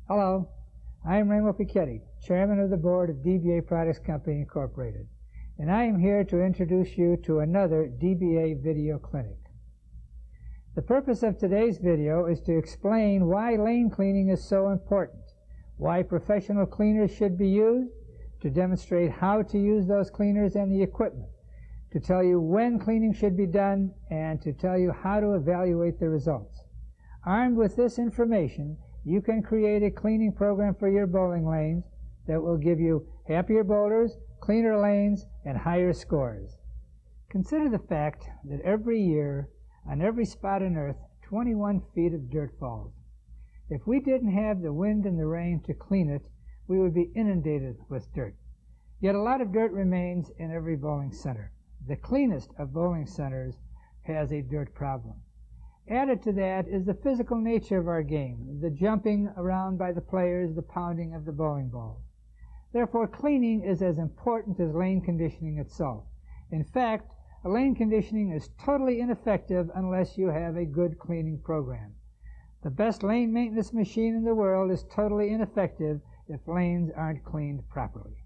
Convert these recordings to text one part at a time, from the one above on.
Hello, I'm Ramo Piketty, Chairman of the Board of DBA Products Company Incorporated, and I am here to introduce you to another DBA video clinic. The purpose of today's video is to explain why lane cleaning is so important, why professional cleaners should be used, to demonstrate how to use those cleaners and the equipment, to tell you when cleaning should be done, and to tell you how to evaluate the results. Armed with this information, you can create a cleaning program for your bowling lanes that will give you happier bowlers, cleaner lanes, and higher scores. Consider the fact that every year, on every spot on Earth, 21 feet of dirt falls. If we didn't have the wind and the rain to clean it, we would be inundated with dirt. Yet a lot of dirt remains in every bowling center. The cleanest of bowling centers has a dirt problem. Added to that is the physical nature of our game, the jumping around by the players, the pounding of the bowling balls. Therefore, cleaning is as important as lane conditioning itself. In fact, lane conditioning is totally ineffective unless you have a good cleaning program. The best lane maintenance machine in the world is totally ineffective if lanes aren't cleaned properly.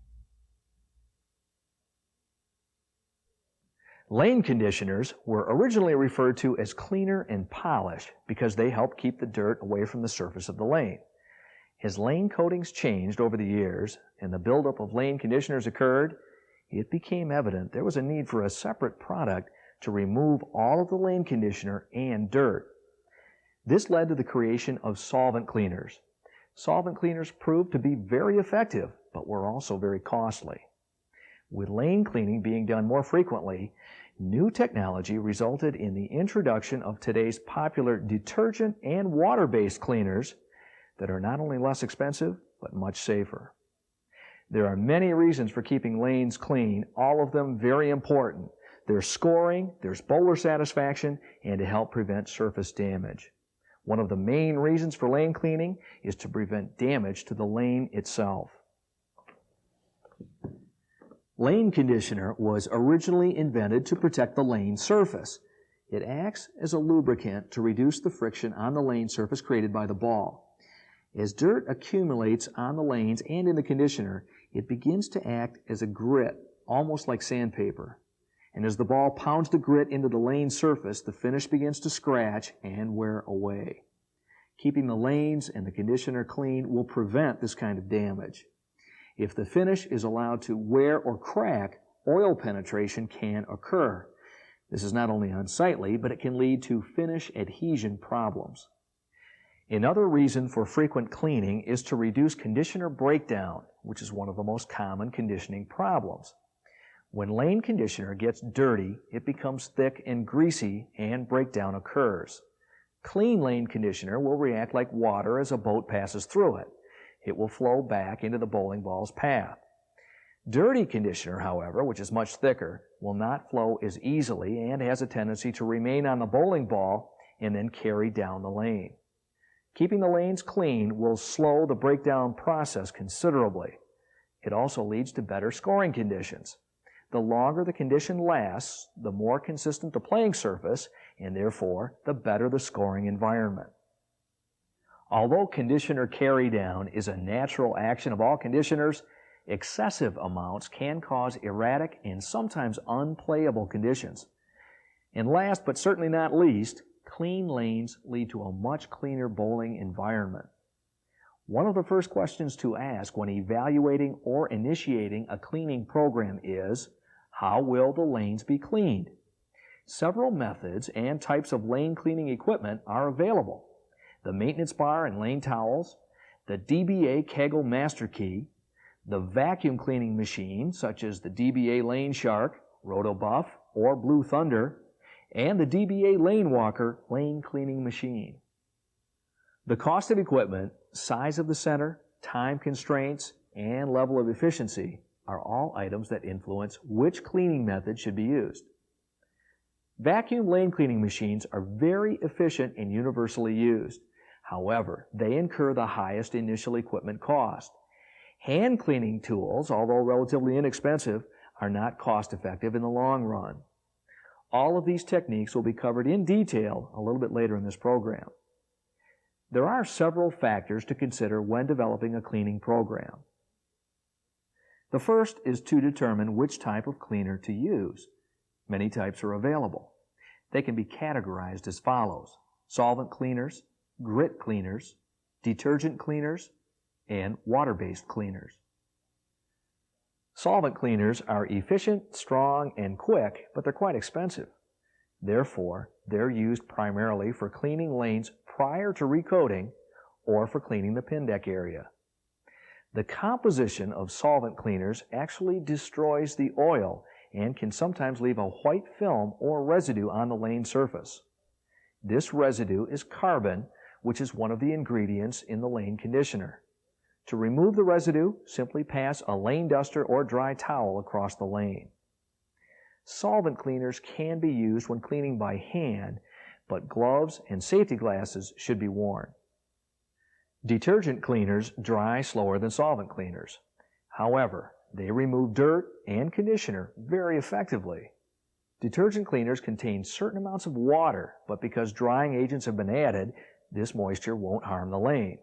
Lane conditioners were originally referred to as cleaner and polish because they help keep the dirt away from the surface of the lane. As lane coatings changed over the years and the buildup of lane conditioners occurred, it became evident there was a need for a separate product to remove all of the lane conditioner and dirt. This led to the creation of solvent cleaners. Solvent cleaners proved to be very effective, but were also very costly. With lane cleaning being done more frequently, new technology resulted in the introduction of today's popular detergent and water-based cleaners that are not only less expensive, but much safer. There are many reasons for keeping lanes clean, all of them very important. There's scoring, there's bowler satisfaction, and to help prevent surface damage. One of the main reasons for lane cleaning is to prevent damage to the lane itself. Lane conditioner was originally invented to protect the lane surface. It acts as a lubricant to reduce the friction on the lane surface created by the ball. As dirt accumulates on the lanes and in the conditioner, it begins to act as a grit, almost like sandpaper. And as the ball pounds the grit into the lane surface, the finish begins to scratch and wear away. Keeping the lanes and the conditioner clean will prevent this kind of damage. If the finish is allowed to wear or crack, oil penetration can occur. This is not only unsightly, but it can lead to finish adhesion problems. Another reason for frequent cleaning is to reduce conditioner breakdown, which is one of the most common conditioning problems. When lane conditioner gets dirty, it becomes thick and greasy and breakdown occurs. Clean lane conditioner will react like water as a boat passes through it. It will flow back into the bowling ball's path. Dirty conditioner, however, which is much thicker, will not flow as easily and has a tendency to remain on the bowling ball and then carry down the lane. Keeping the lanes clean will slow the breakdown process considerably. It also leads to better scoring conditions. The longer the condition lasts, the more consistent the playing surface, and therefore the better the scoring environment. Although conditioner carry down is a natural action of all conditioners, excessive amounts can cause erratic and sometimes unplayable conditions. And last but certainly not least, clean lanes lead to a much cleaner bowling environment. One of the first questions to ask when evaluating or initiating a cleaning program is, how will the lanes be cleaned? Several methods and types of lane cleaning equipment are available. The maintenance bar and lane towels, the DBA Kegel Master Key, the vacuum cleaning machine such as the DBA Lane Shark, Rotobuff, or Blue Thunder, and the DBA Lane Walker lane cleaning machine. The cost of equipment, size of the center, time constraints, and level of efficiency are all items that influence which cleaning method should be used. Vacuum lane cleaning machines are very efficient and universally used. However, they incur the highest initial equipment cost. Hand cleaning tools, although relatively inexpensive, are not cost-effective in the long run. All of these techniques will be covered in detail a little bit later in this program. There are several factors to consider when developing a cleaning program. The first is to determine which type of cleaner to use. Many types are available. They can be categorized as follows: solvent cleaners, grit cleaners, detergent cleaners, and water-based cleaners. Solvent cleaners are efficient, strong, and quick, but they're quite expensive. Therefore, they're used primarily for cleaning lanes prior to recoating or for cleaning the pin deck area. The composition of solvent cleaners actually destroys the oil and can sometimes leave a white film or residue on the lane surface. This residue is carbon, which is one of the ingredients in the lane conditioner. To remove the residue, simply pass a lane duster or dry towel across the lane. Solvent cleaners can be used when cleaning by hand, but gloves and safety glasses should be worn. Detergent cleaners dry slower than solvent cleaners. However, they remove dirt and conditioner very effectively. Detergent cleaners contain certain amounts of water, but because drying agents have been added, this moisture won't harm the lane.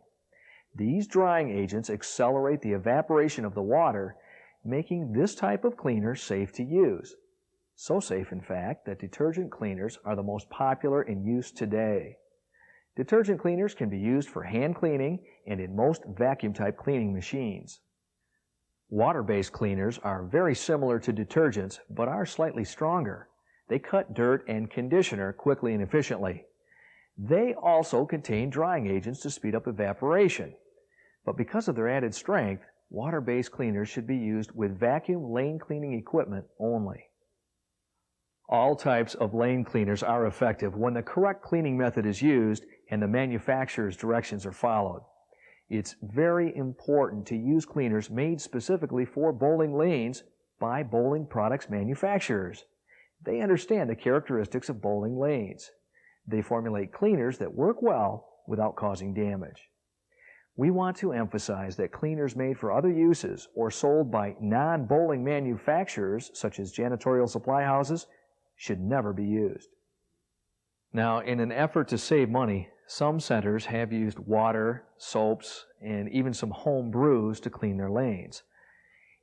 These drying agents accelerate the evaporation of the water, making this type of cleaner safe to use. So safe, in fact, that detergent cleaners are the most popular in use today. Detergent cleaners can be used for hand cleaning and in most vacuum-type cleaning machines. Water-based cleaners are very similar to detergents, but are slightly stronger. They cut dirt and conditioner quickly and efficiently. They also contain drying agents to speed up evaporation. But because of their added strength, water-based cleaners should be used with vacuum lane cleaning equipment only. All types of lane cleaners are effective when the correct cleaning method is used and the manufacturer's directions are followed. It's very important to use cleaners made specifically for bowling lanes by bowling products manufacturers. They understand the characteristics of bowling lanes. They formulate cleaners that work well without causing damage. We want to emphasize that cleaners made for other uses or sold by non-bowling manufacturers, such as janitorial supply houses, should never be used. Now, in an effort to save money, some centers have used water, soaps, and even some home brews to clean their lanes.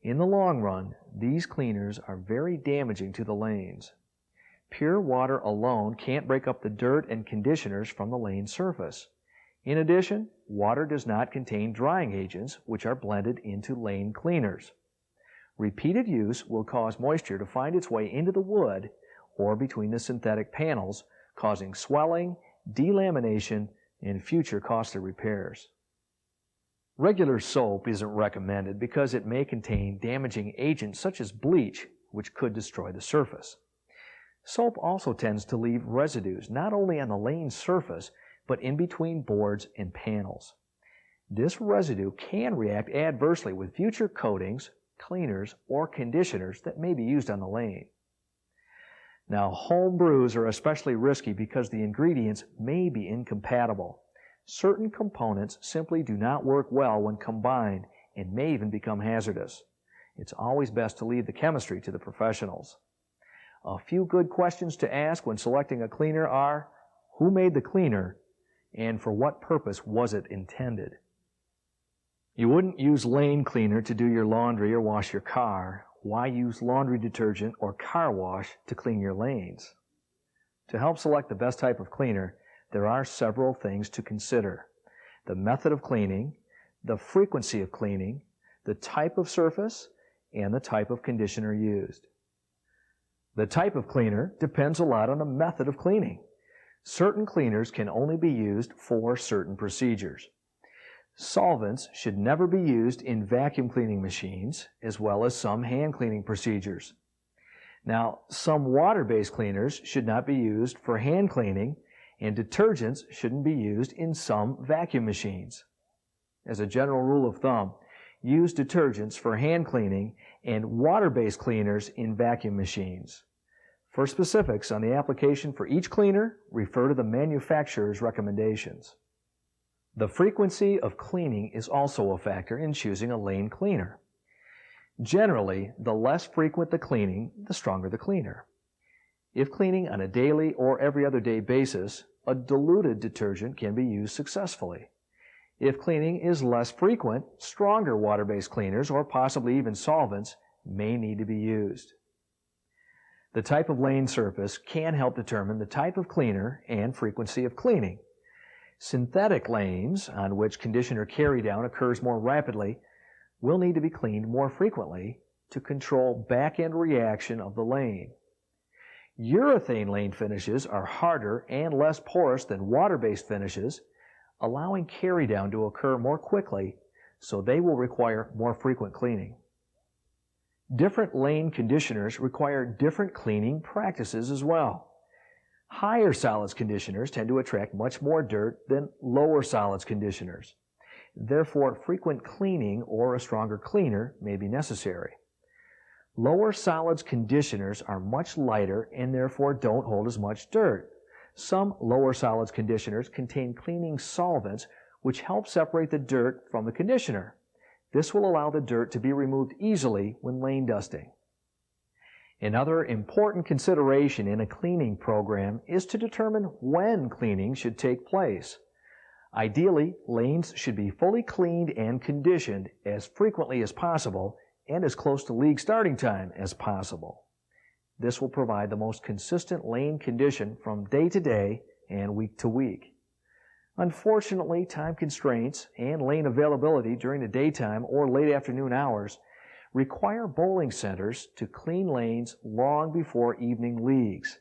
In the long run, these cleaners are very damaging to the lanes. Pure water alone can't break up the dirt and conditioners from the lane surface. In addition, water does not contain drying agents, which are blended into lane cleaners. Repeated use will cause moisture to find its way into the wood or between the synthetic panels, causing swelling, delamination, and future costly repairs. Regular soap isn't recommended because it may contain damaging agents such as bleach, which could destroy the surface. Soap also tends to leave residues not only on the lane surface, but in between boards and panels. This residue can react adversely with future coatings, cleaners, or conditioners that may be used on the lane. Now, home brews are especially risky because the ingredients may be incompatible. Certain components simply do not work well when combined and may even become hazardous. It's always best to leave the chemistry to the professionals. A few good questions to ask when selecting a cleaner are: who made the cleaner, and for what purpose was it intended? You wouldn't use lane cleaner to do your laundry or wash your car. Why use laundry detergent or car wash to clean your lanes? To help select the best type of cleaner, there are several things to consider: the method of cleaning, the frequency of cleaning, the type of surface, and the type of conditioner used. The type of cleaner depends a lot on the method of cleaning. Certain cleaners can only be used for certain procedures. Solvents should never be used in vacuum cleaning machines, as well as some hand cleaning procedures. Now, some water-based cleaners should not be used for hand cleaning, and detergents shouldn't be used in some vacuum machines. As a general rule of thumb, use detergents for hand cleaning and water-based cleaners in vacuum machines. For specifics on the application for each cleaner, refer to the manufacturer's recommendations. The frequency of cleaning is also a factor in choosing a lane cleaner. Generally, the less frequent the cleaning, the stronger the cleaner. If cleaning on a daily or every other day basis, a diluted detergent can be used successfully. If cleaning is less frequent, stronger water-based cleaners or possibly even solvents may need to be used. The type of lane surface can help determine the type of cleaner and frequency of cleaning. Synthetic lanes, on which conditioner carry-down occurs more rapidly, will need to be cleaned more frequently to control back-end reaction of the lane. Urethane lane finishes are harder and less porous than water-based finishes, allowing carry-down to occur more quickly, so they will require more frequent cleaning. Different lane conditioners require different cleaning practices as well. Higher solids conditioners tend to attract much more dirt than lower solids conditioners. Therefore, frequent cleaning or a stronger cleaner may be necessary. Lower solids conditioners are much lighter and therefore don't hold as much dirt. Some lower solids conditioners contain cleaning solvents which help separate the dirt from the conditioner. This will allow the dirt to be removed easily when lane dusting. Another important consideration in a cleaning program is to determine when cleaning should take place. Ideally, lanes should be fully cleaned and conditioned as frequently as possible and as close to league starting time as possible. This will provide the most consistent lane condition from day to day and week to week. Unfortunately, time constraints and lane availability during the daytime or late afternoon hours require bowling centers to clean lanes long before evening leagues.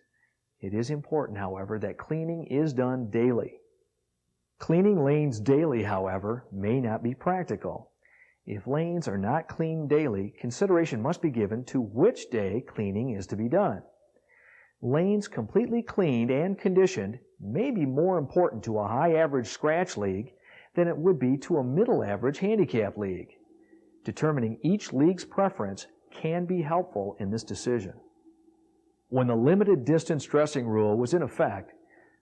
It is important, however, that cleaning is done daily. Cleaning lanes daily, however, may not be practical. If lanes are not cleaned daily, consideration must be given to which day cleaning is to be done. Lanes completely cleaned and conditioned may be more important to a high average scratch league than it would be to a middle average handicap league. Determining each league's preference can be helpful in this decision. When the limited distance dressing rule was in effect,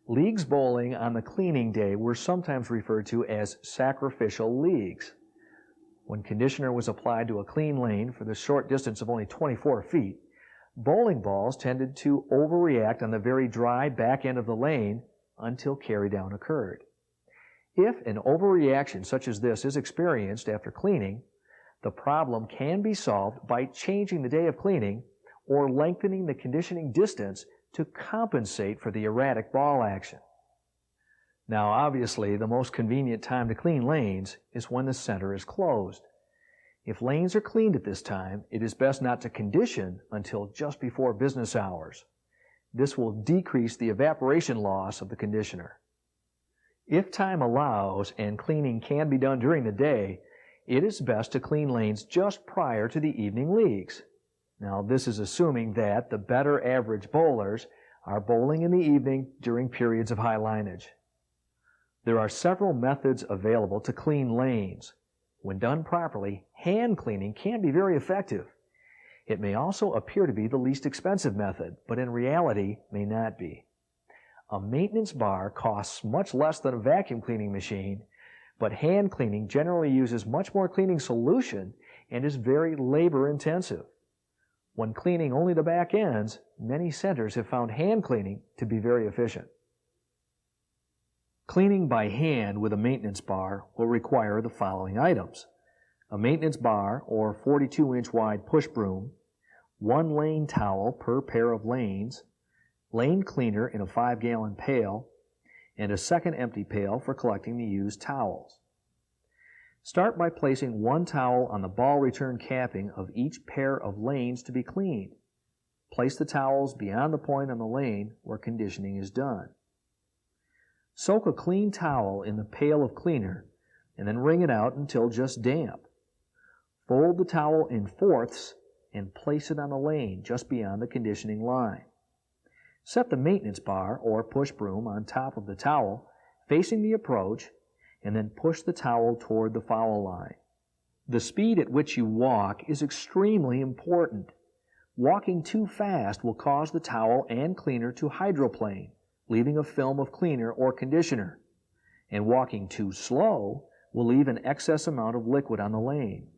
leagues bowling on the cleaning day were sometimes referred to as sacrificial leagues. When conditioner was applied to a clean lane for the short distance of only 24 feet, bowling balls tended to overreact on the very dry back end of the lane until carry-down occurred. If an overreaction such as this is experienced after cleaning, the problem can be solved by changing the day of cleaning or lengthening the conditioning distance to compensate for the erratic ball action. Now, obviously, the most convenient time to clean lanes is when the center is closed. If lanes are cleaned at this time, it is best not to condition until just before business hours. This will decrease the evaporation loss of the conditioner. If time allows and cleaning can be done during the day, it is best to clean lanes just prior to the evening leagues. Now, this is assuming that the better average bowlers are bowling in the evening during periods of high lineage. There are several methods available to clean lanes. When done properly, hand cleaning can be very effective. It may also appear to be the least expensive method, but in reality may not be. A maintenance bar costs much less than a vacuum cleaning machine, but hand cleaning generally uses much more cleaning solution and is very labor intensive. When cleaning only the back ends, many centers have found hand cleaning to be very efficient. Cleaning by hand with a maintenance bar will require the following items: a maintenance bar or 42-inch wide push broom, 1 lane towel per pair of lanes, lane cleaner in a 5-gallon pail, and a second empty pail for collecting the used towels. Start by placing 1 towel on the ball return capping of each pair of lanes to be cleaned. Place the towels beyond the point on the lane where conditioning is done. Soak a clean towel in the pail of cleaner and then wring it out until just damp. Fold the towel in fourths and place it on the lane just beyond the conditioning line. Set the maintenance bar or push broom on top of the towel facing the approach and then push the towel toward the foul line. The speed at which you walk is extremely important. Walking too fast will cause the towel and cleaner to hydroplane, leaving a film of cleaner or conditioner, and walking too slow will leave an excess amount of liquid on the lane.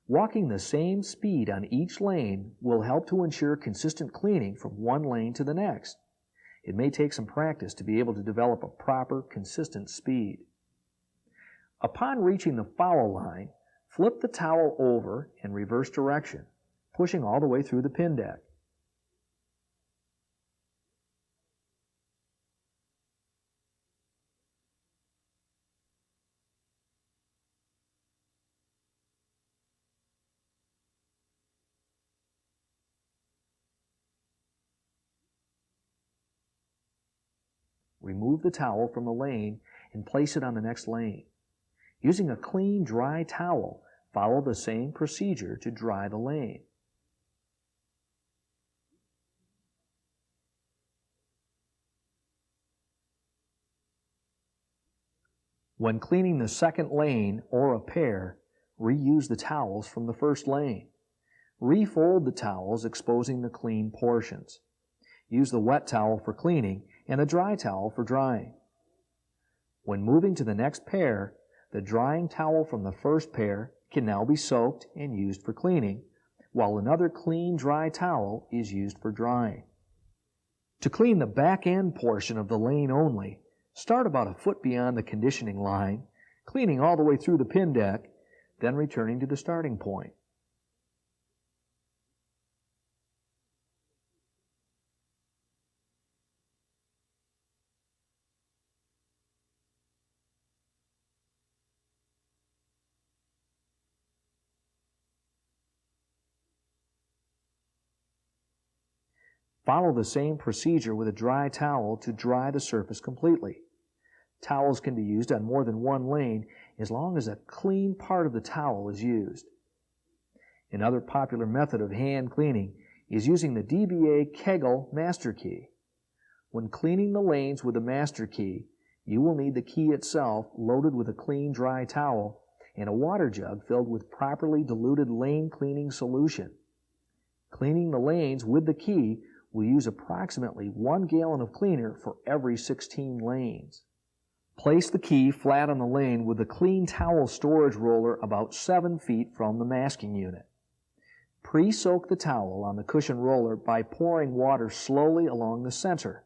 Walking the same speed on each lane will help to ensure consistent cleaning from one lane to the next. It may take some practice to be able to develop a proper, consistent speed. Upon reaching the foul line, flip the towel over in reverse direction, pushing all the way through the pin deck. Remove the towel from the lane and place it on the next lane. Using a clean, dry towel, follow the same procedure to dry the lane. When cleaning the second lane or a pair, reuse the towels from the first lane. Refold the towels, exposing the clean portions. Use the wet towel for cleaning and the dry towel for drying. When moving to the next pair, the drying towel from the first pair can now be soaked and used for cleaning, while another clean, dry towel is used for drying. To clean the back end portion of the lane only, start about a foot beyond the conditioning line, cleaning all the way through the pin deck, then returning to the starting point. Follow the same procedure with a dry towel to dry the surface completely. Towels can be used on more than one lane as long as a clean part of the towel is used. Another popular method of hand cleaning is using the DBA Kegel master key. When cleaning the lanes with the master key, you will need the key itself loaded with a clean, dry towel and a water jug filled with properly diluted lane cleaning solution. Cleaning the lanes with the key will use approximately 1 gallon of cleaner for every 16 lanes. Place the key flat on the lane with the clean towel storage roller about 7 feet from the masking unit. Pre-soak the towel on the cushion roller by pouring water slowly along the center.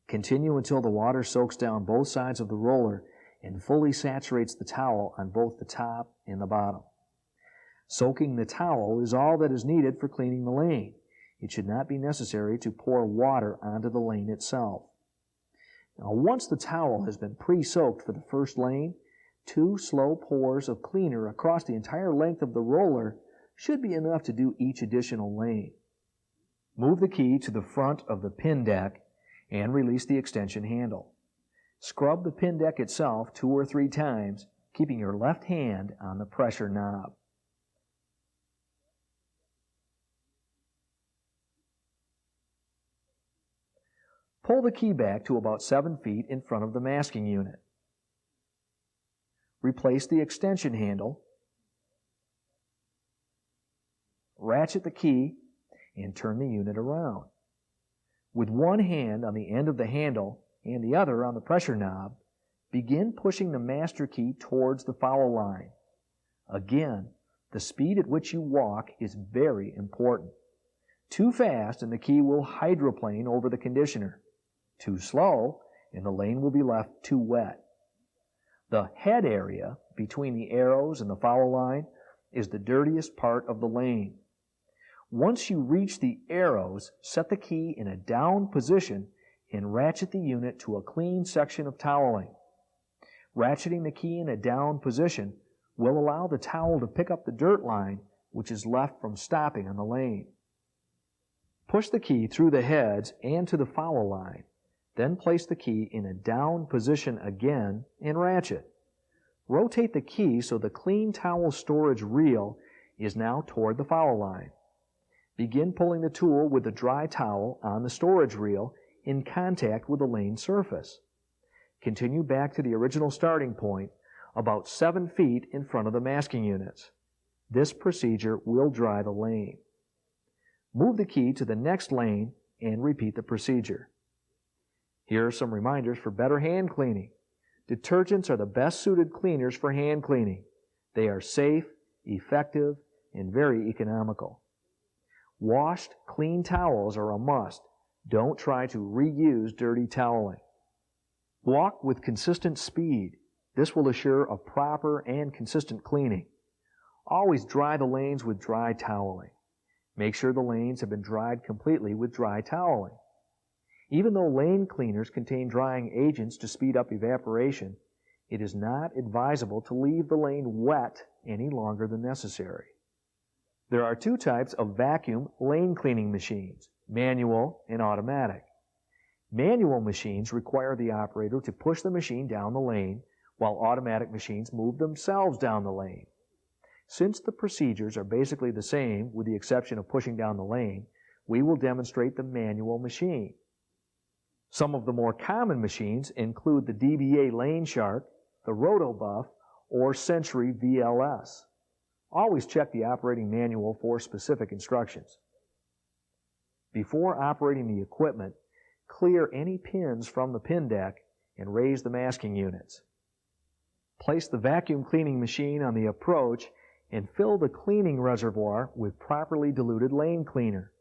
Continue until the water soaks down both sides of the roller and fully saturates the towel on both the top and the bottom. Soaking the towel is all that is needed for cleaning the lane. It should not be necessary to pour water onto the lane itself. Now, once the towel has been pre-soaked for the first lane, 2 slow pours of cleaner across the entire length of the roller should be enough to do each additional lane. Move the key to the front of the pin deck and release the extension handle. Scrub the pin deck itself 2 or 3 times, keeping your left hand on the pressure knob. Pull the key back to about 7 feet in front of the masking unit. Replace the extension handle. Ratchet the key and turn the unit around. With one hand on the end of the handle and the other on the pressure knob, begin pushing the master key towards the foul line. Again, the speed at which you walk is very important. Too fast and the key will hydroplane over the conditioner. Too slow, and the lane will be left too wet. The head area between the arrows and the foul line is the dirtiest part of the lane. Once you reach the arrows, set the key in a down position and ratchet the unit to a clean section of toweling. Ratcheting the key in a down position will allow the towel to pick up the dirt line which is left from stopping on the lane. Push the key through the heads and to the foul line. Then place the key in a down position again and ratchet. Rotate the key so the clean towel storage reel is now toward the foul line. Begin pulling the tool with the dry towel on the storage reel in contact with the lane surface. Continue back to the original starting point, about 7 feet in front of the masking units. This procedure will dry the lane. Move the key to the next lane and repeat the procedure. Here are some reminders for better hand cleaning. Detergents are the best suited cleaners for hand cleaning. They are safe, effective, and very economical. Washed, clean towels are a must. Don't try to reuse dirty toweling. Walk with consistent speed. This will assure a proper and consistent cleaning. Always dry the lanes with dry toweling. Make sure the lanes have been dried completely with dry toweling. Even though lane cleaners contain drying agents to speed up evaporation, it is not advisable to leave the lane wet any longer than necessary. There are two types of vacuum lane cleaning machines, manual and automatic. Manual machines require the operator to push the machine down the lane, while automatic machines move themselves down the lane. Since the procedures are basically the same with the exception of pushing down the lane, we will demonstrate the manual machine. Some of the more common machines include the DBA Lane Shark, the Rotobuff, or Century VLS. Always check the operating manual for specific instructions. Before operating the equipment, clear any pins from the pin deck and raise the masking units. Place the vacuum cleaning machine on the approach and fill the cleaning reservoir with properly diluted lane cleaner.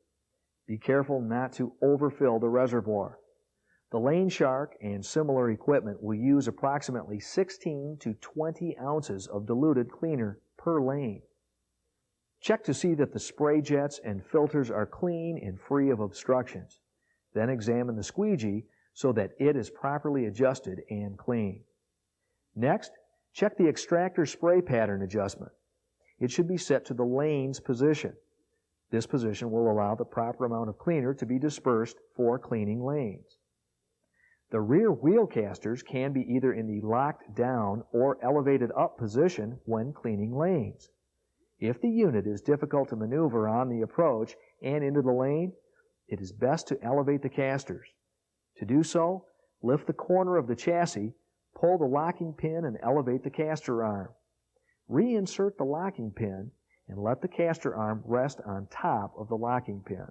Be careful not to overfill the reservoir. The Lane Shark and similar equipment will use approximately 16 to 20 ounces of diluted cleaner per lane. Check to see that the spray jets and filters are clean and free of obstructions. Then examine the squeegee so that it is properly adjusted and clean. Next, check the extractor spray pattern adjustment. It should be set to the lane's position. This position will allow the proper amount of cleaner to be dispersed for cleaning lanes. The rear wheel casters can be either in the locked down or elevated up position when cleaning lanes. If the unit is difficult to maneuver on the approach and into the lane, it is best to elevate the casters. To do so, lift the corner of the chassis, pull the locking pin and elevate the caster arm. Reinsert the locking pin and let the caster arm rest on top of the locking pin.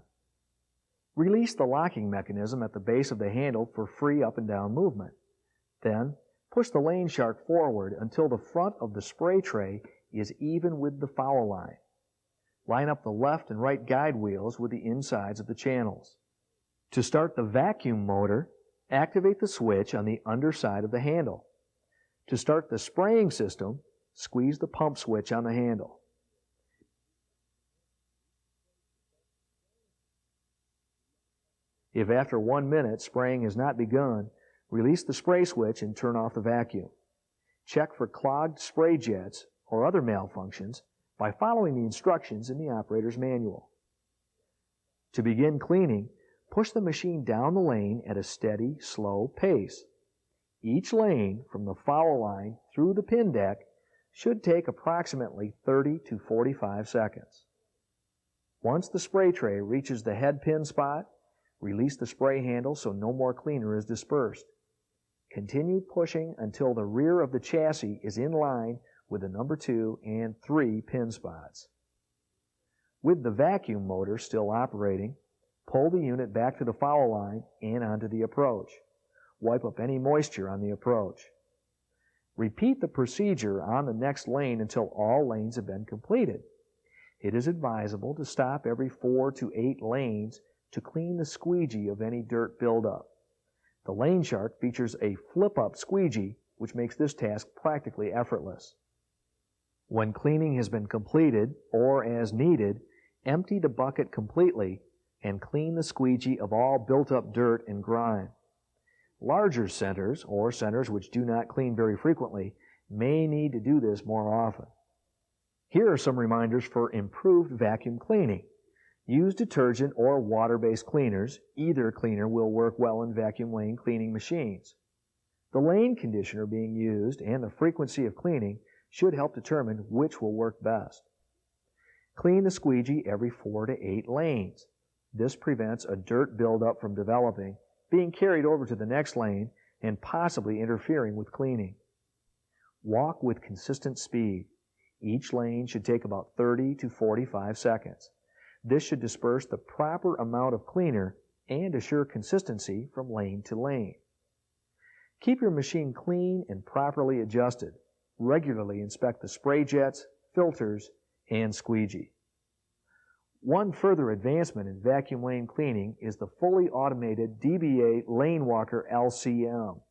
Release the locking mechanism at the base of the handle for free up and down movement. Then, push the Lane Shark forward until the front of the spray tray is even with the foul line. Line up the left and right guide wheels with the insides of the channels. To start the vacuum motor, activate the switch on the underside of the handle. To start the spraying system, squeeze the pump switch on the handle. If after 1 minute spraying has not begun, release the spray switch and turn off the vacuum. Check for clogged spray jets or other malfunctions by following the instructions in the operator's manual. To begin cleaning, push the machine down the lane at a steady, slow pace. Each lane from the foul line through the pin deck should take approximately 30 to 45 seconds. Once the spray tray reaches the head pin spot, release the spray handle so no more cleaner is dispersed. Continue pushing until the rear of the chassis is in line with the number 2 and 3 pin spots. With the vacuum motor still operating, pull the unit back to the foul line and onto the approach. Wipe up any moisture on the approach. Repeat the procedure on the next lane until all lanes have been completed. It is advisable to stop every 4 to 8 lanes to clean the squeegee of any dirt buildup. The Lane Shark features a flip-up squeegee, which makes this task practically effortless. When cleaning has been completed, or as needed, empty the bucket completely and clean the squeegee of all built-up dirt and grime. Larger centers, or centers which do not clean very frequently, may need to do this more often. Here are some reminders for improved vacuum cleaning. Use detergent or water-based cleaners. Either cleaner will work well in vacuum lane cleaning machines. The lane conditioner being used and the frequency of cleaning should help determine which will work best. Clean the squeegee every 4 to 8 lanes. This prevents a dirt buildup from developing, being carried over to the next lane, and possibly interfering with cleaning. Walk with consistent speed. Each lane should take about 30 to 45 seconds. This should disperse the proper amount of cleaner and assure consistency from lane to lane. Keep your machine clean and properly adjusted. Regularly inspect the spray jets, filters, and squeegee. One further advancement in vacuum lane cleaning is the fully automated DBA Lane Walker LCM.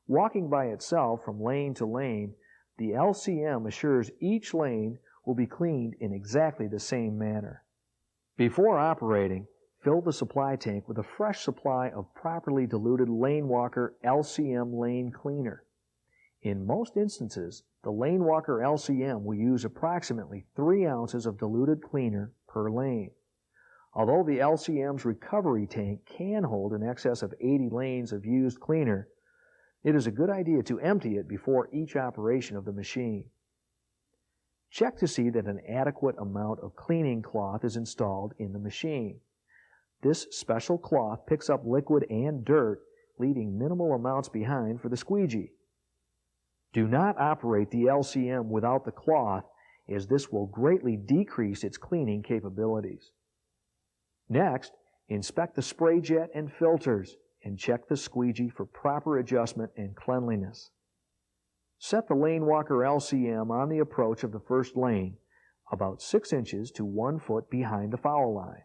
Walking by itself from lane to lane, the LCM assures each lane will be cleaned in exactly the same manner. Before operating, fill the supply tank with a fresh supply of properly diluted Lane Walker LCM lane cleaner. In most instances, the Lane Walker LCM will use approximately 3 ounces of diluted cleaner per lane. Although the LCM's recovery tank can hold in excess of 80 lanes of used cleaner, it is a good idea to empty it before each operation of the machine. Check to see that an adequate amount of cleaning cloth is installed in the machine. This special cloth picks up liquid and dirt, leaving minimal amounts behind for the squeegee. Do not operate the LCM without the cloth, as this will greatly decrease its cleaning capabilities. Next, inspect the spray jet and filters and check the squeegee for proper adjustment and cleanliness. Set the Lane Walker LCM on the approach of the first lane, about 6 inches to 1 foot behind the foul line.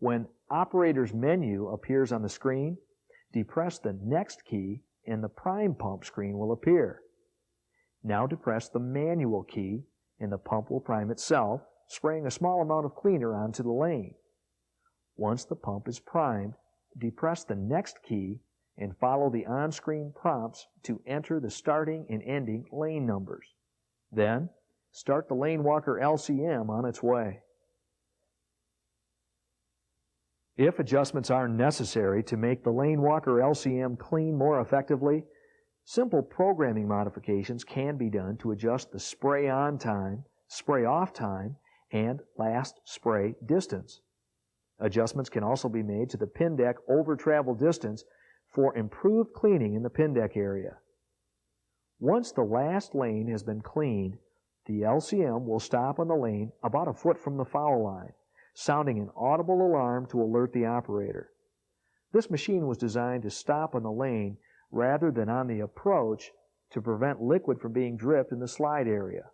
When Operator's Menu appears on the screen, depress the Next key and the Prime Pump screen will appear. Now depress the Manual key and the pump will prime itself, spraying a small amount of cleaner onto the lane. Once the pump is primed, depress the Next key and follow the on-screen prompts to enter the starting and ending lane numbers. Then, start the Lane Walker LCM on its way. If adjustments are necessary to make the Lane Walker LCM clean more effectively, simple programming modifications can be done to adjust the spray on time, spray off time, and last spray distance. Adjustments can also be made to the pin deck over travel distance for improved cleaning in the pin deck area. Once the last lane has been cleaned, the LCM will stop on the lane about a foot from the foul line, sounding an audible alarm to alert the operator. This machine was designed to stop on the lane rather than on the approach to prevent liquid from being dripped in the slide area.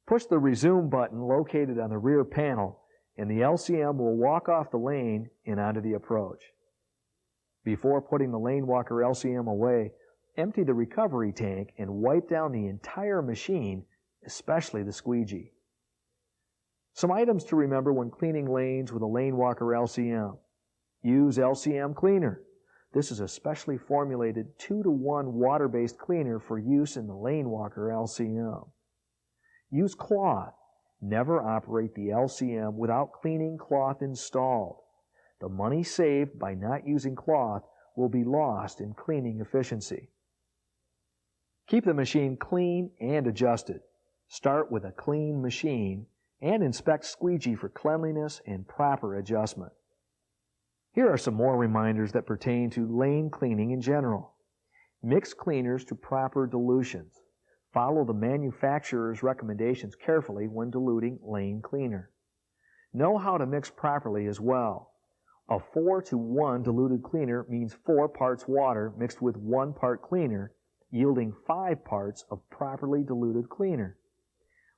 Push the Resume button located on the rear panel and the LCM will walk off the lane and onto the approach. Before putting the Lane Walker LCM away, empty the recovery tank and wipe down the entire machine, especially the squeegee. Some items to remember when cleaning lanes with a Lane Walker LCM. Use LCM cleaner. This is a specially formulated 2-to-1 water-based cleaner for use in the Lane Walker LCM. Use cloth. Never operate the LCM without cleaning cloth installed. The money saved by not using cloth will be lost in cleaning efficiency. Keep the machine clean and adjusted. Start with a clean machine and inspect squeegee for cleanliness and proper adjustment. Here are some more reminders that pertain to lane cleaning in general. Mix cleaners to proper dilutions. Follow the manufacturer's recommendations carefully when diluting lane cleaner. Know how to mix properly as well. A 4-to-1 diluted cleaner means 4 parts water mixed with 1 part cleaner, yielding 5 parts of properly diluted cleaner.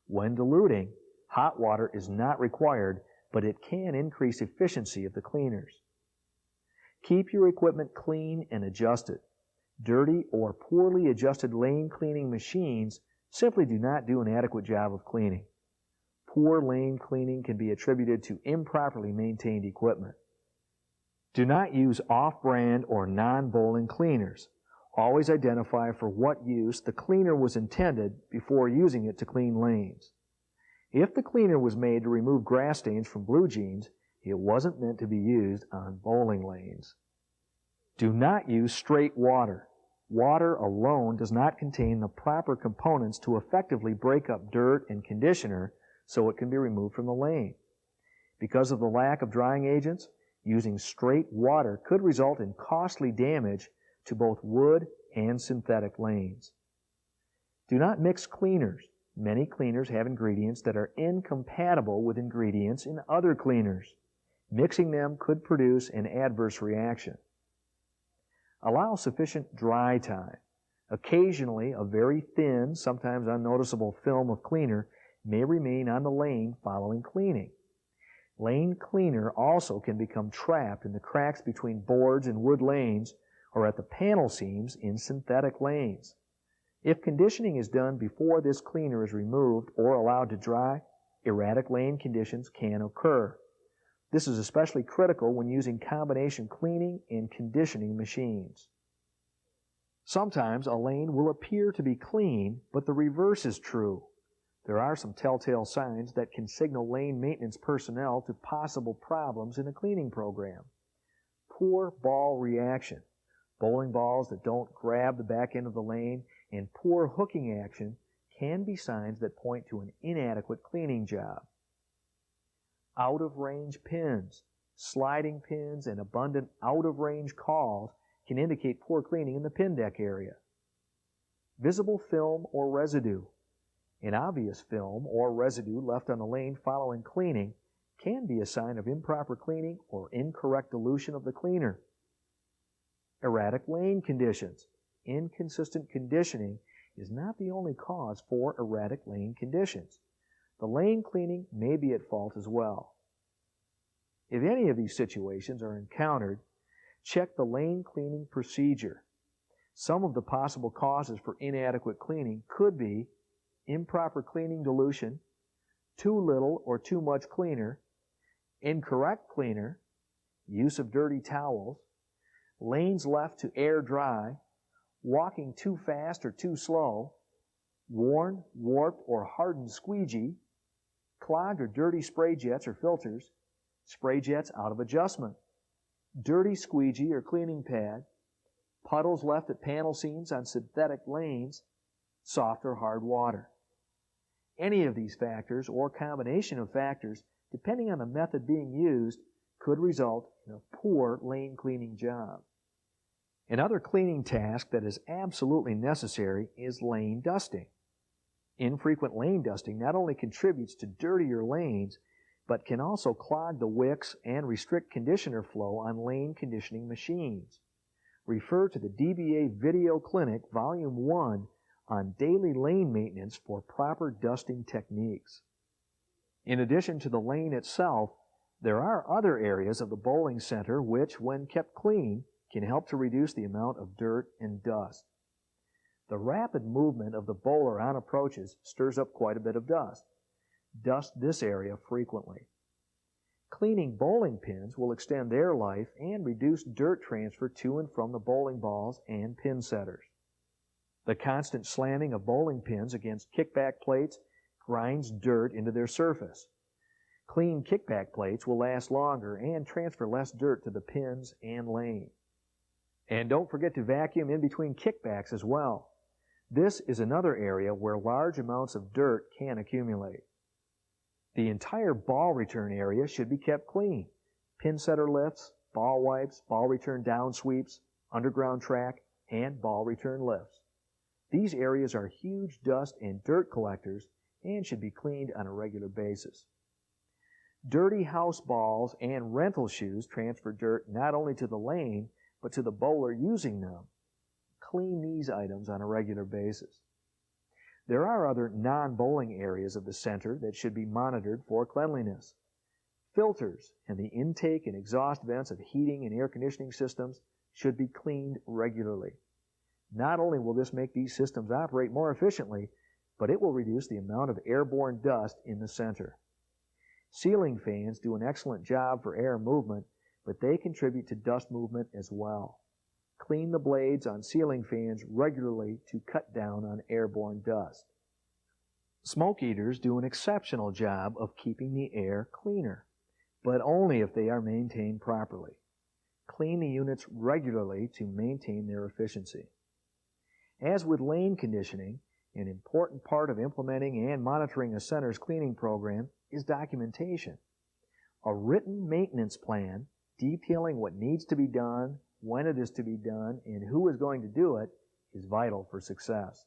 When diluting, hot water is not required, but it can increase efficiency of the cleaners. Keep your equipment clean and adjusted. Dirty or poorly adjusted lane cleaning machines simply do not do an adequate job of cleaning. Poor lane cleaning can be attributed to improperly maintained equipment. Do not use off-brand or non-bowling cleaners. Always identify for what use the cleaner was intended before using it to clean lanes. If the cleaner was made to remove grass stains from blue jeans, it wasn't meant to be used on bowling lanes. Do not use straight water. Water alone does not contain the proper components to effectively break up dirt and conditioner so it can be removed from the lane. Because of the lack of drying agents, using straight water could result in costly damage to both wood and synthetic lanes. Do not mix cleaners. Many cleaners have ingredients that are incompatible with ingredients in other cleaners. Mixing them could produce an adverse reaction. Allow sufficient dry time. Occasionally, a very thin, sometimes unnoticeable film of cleaner may remain on the lane following cleaning. Lane cleaner also can become trapped in the cracks between boards and wood lanes or at the panel seams in synthetic lanes. If conditioning is done before this cleaner is removed or allowed to dry, erratic lane conditions can occur. This is especially critical when using combination cleaning and conditioning machines. Sometimes a lane will appear to be clean, but the reverse is true. There are some telltale signs that can signal lane maintenance personnel to possible problems in a cleaning program. Poor ball reaction, bowling balls that don't grab the back end of the lane, and poor hooking action can be signs that point to an inadequate cleaning job. Out-of-range pins, sliding pins, and abundant out-of-range calls can indicate poor cleaning in the pin deck area. Visible film or residue. An obvious film or residue left on the lane following cleaning can be a sign of improper cleaning or incorrect dilution of the cleaner. Erratic lane conditions. Inconsistent conditioning is not the only cause for erratic lane conditions. The lane cleaning may be at fault as well. If any of these situations are encountered, check the lane cleaning procedure. Some of the possible causes for inadequate cleaning could be improper cleaning dilution, too little or too much cleaner, incorrect cleaner, use of dirty towels, lanes left to air dry, walking too fast or too slow, worn, warped, or hardened squeegee, clogged or dirty spray jets or filters, spray jets out of adjustment, dirty squeegee or cleaning pad, puddles left at panel seams on synthetic lanes, soft or hard water. Any of these factors or combination of factors, depending on the method being used, could result in a poor lane cleaning job. Another cleaning task that is absolutely necessary is lane dusting. Infrequent lane dusting not only contributes to dirtier lanes, but can also clog the wicks and restrict conditioner flow on lane conditioning machines. Refer to the DBA Video Clinic Volume 1 on daily lane maintenance for proper dusting techniques. In addition to the lane itself, there are other areas of the bowling center which, when kept clean, can help to reduce the amount of dirt and dust. The rapid movement of the bowler on approaches stirs up quite a bit of dust. Dust this area frequently. Cleaning bowling pins will extend their life and reduce dirt transfer to and from the bowling balls and pin setters. The constant slamming of bowling pins against kickback plates grinds dirt into their surface. Clean kickback plates will last longer and transfer less dirt to the pins and lane. And don't forget to vacuum in between kickbacks as well. This is another area where large amounts of dirt can accumulate. The entire ball return area should be kept clean. Pin setter lifts, ball wipes, ball return down sweeps, underground track, and ball return lifts. These areas are huge dust and dirt collectors and should be cleaned on a regular basis. Dirty house balls and rental shoes transfer dirt not only to the lane, but to the bowler using them. Clean these items on a regular basis. There are other non-bowling areas of the center that should be monitored for cleanliness. Filters and the intake and exhaust vents of heating and air conditioning systems should be cleaned regularly. Not only will this make these systems operate more efficiently, but it will reduce the amount of airborne dust in the center. Ceiling fans do an excellent job for air movement, but they contribute to dust movement as well. Clean the blades on ceiling fans regularly to cut down on airborne dust. Smoke eaters do an exceptional job of keeping the air cleaner, but only if they are maintained properly. Clean the units regularly to maintain their efficiency. As with lane conditioning, an important part of implementing and monitoring a center's cleaning program is documentation. A written maintenance plan detailing what needs to be done, when it is to be done, and who is going to do it is vital for success.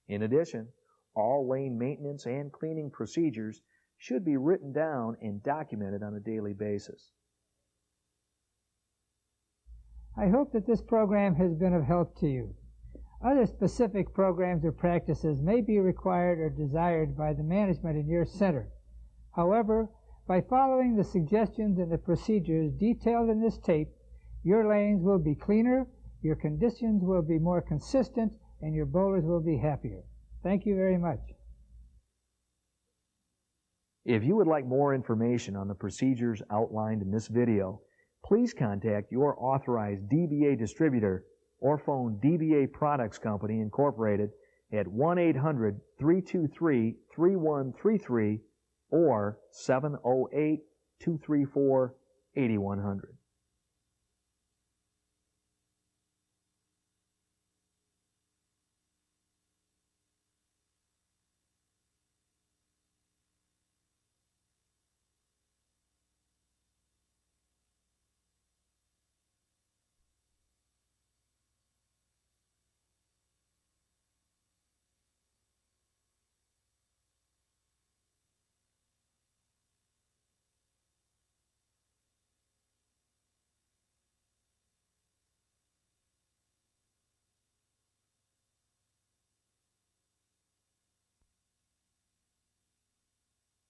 In addition, all lane maintenance and cleaning procedures should be written down and documented on a daily basis. I hope that this program has been of help to you. Other specific programs or practices may be required or desired by the management in your center. However, by following the suggestions and the procedures detailed in this tape, your lanes will be cleaner, your conditions will be more consistent, and your bowlers will be happier. Thank you very much. If you would like more information on the procedures outlined in this video, please contact your authorized DBA distributor or phone DBA Products Company Incorporated at 1-800-323-3133 or 708-234-8100.